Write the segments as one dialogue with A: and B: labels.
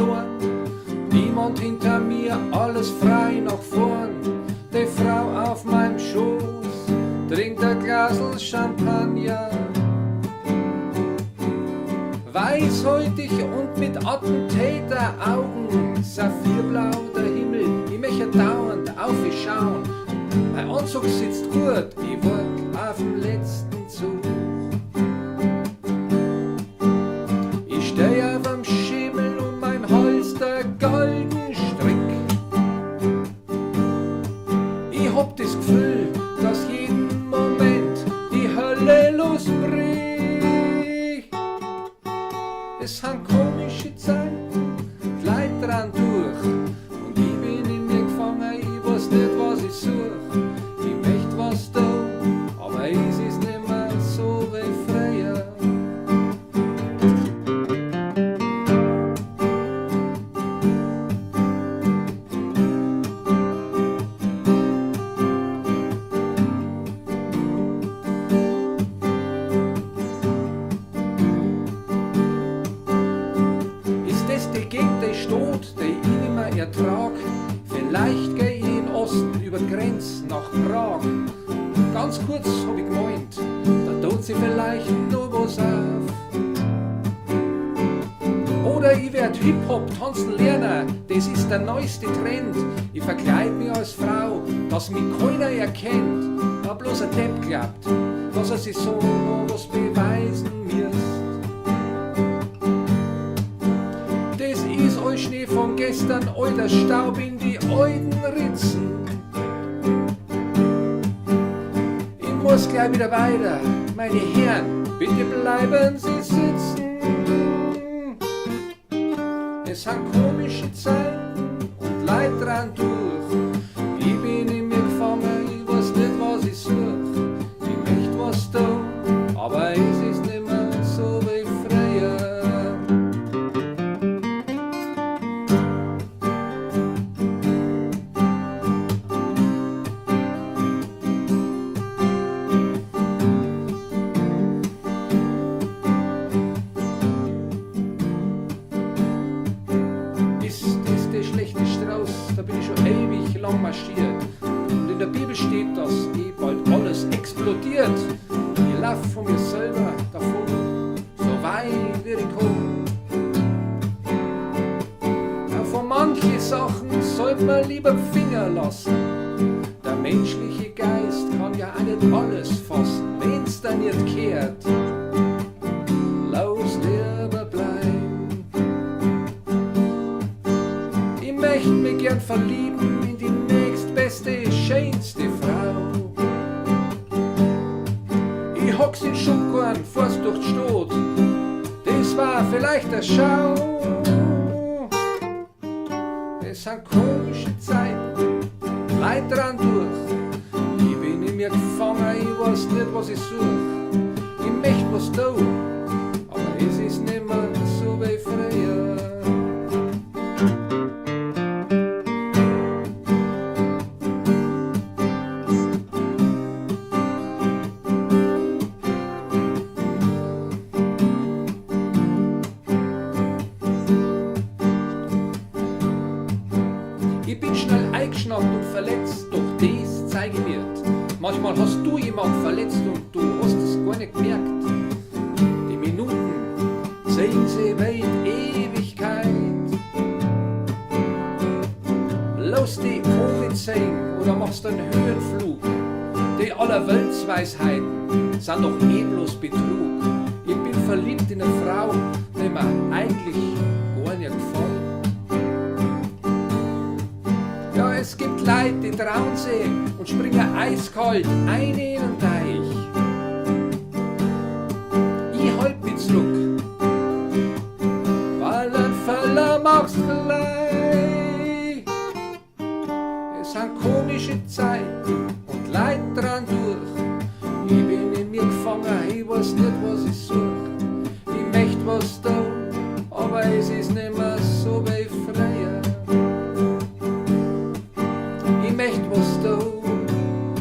A: Zorn. Niemand hinter mir, alles frei nach vorn. Die Frau auf meinem Schoß trinkt ein Glasl Champagner. Weißhäutig und mit Attentäteraugen, saphirblau der Himmel, ich möchte dauernd aufschauen. Mein Anzug sitzt gut, ich wart auf dem letzten Zug. Ich steh auf dem Schimmel und mein Hals der golden Strick. Ich hab das Gefühl, dass jeden Moment die Hölle losbricht. Es sind komische Zeiten, die Leute dran durch. Und ich bin in mir gefangen, ich weiß nicht, was ich such. Ich möcht was tun, aber es ist nicht mehr so wie früher. Ertrag. Vielleicht geh ich in Osten über die Grenze nach Prag. Ganz kurz hab ich gemeint, da tut sie vielleicht noch was auf. Oder ich werd Hip-Hop tanzen lernen, das ist der neueste Trend. Ich verkleid mich als Frau, dass mich keiner erkennt. Da bloß ein Depp glaubt, dass er sich so noch was beweisen müsst. Schnee von gestern, alter Staub in die alten Ritzen. Ich muss gleich wieder weiter, meine Herren, bitte bleiben Sie sitzen. Es sind komische Zeiten und Leid dran durch. Ich bin in mir gefangen, ich weiß nicht, was ich such. Ich möcht was tun, aber es ist nicht mehr so wie früher. Da bin ich schon ewig lang marschiert. Und in der Bibel steht, dass bald alles explodiert. Ich lauf von mir selber davon, so weit wie ich komm. Ja, von manchen Sachen sollte man lieber Finger lassen. Der menschliche Geist kann ja auch nicht alles fassen, wenn's dann nicht kehrt. Lass lieber bleiben. Ich möcht mich gern verlieben in die nächstbeste, schönste Frau. Ich hock's in Schubkorn, fahr's durch die Stadt, das war vielleicht der Schau. Es sind komische Zeiten, Leid dran durch. Ich bin in mir gefangen, ich weiß nicht, was ich such. Ich möcht was tun, aber es ist nicht mehr so wie früher. Ich bin schnell eingeschnappt und verletzt, doch das zeige ich mir. Manchmal hast du jemand verletzt und du hast es gar nicht gemerkt. Die Minuten sehen sie wie in Ewigkeit. Lass die Vogel sehen oder machst einen Höhenflug. Die Allerweltsweisheiten sind doch eh bloß Betrug. Ich bin verliebt in eine Frau, die mir eigentlich gar nicht gefällt. Ja, es gibt Leute, die trauen sich und springen eiskalt ein in den Teich. Ich halt mich zurück, weil ein Fäller mach's gleich. Es sind komische Zeiten und Leid dran durch. Ich bin in mir gefangen, ich weiß nicht, was ich such. Ich möcht was tun, aber es ist nicht mehr so wie früher. Ich möcht was tun,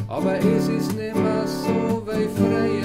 A: aber es ist nicht mehr so wie früher.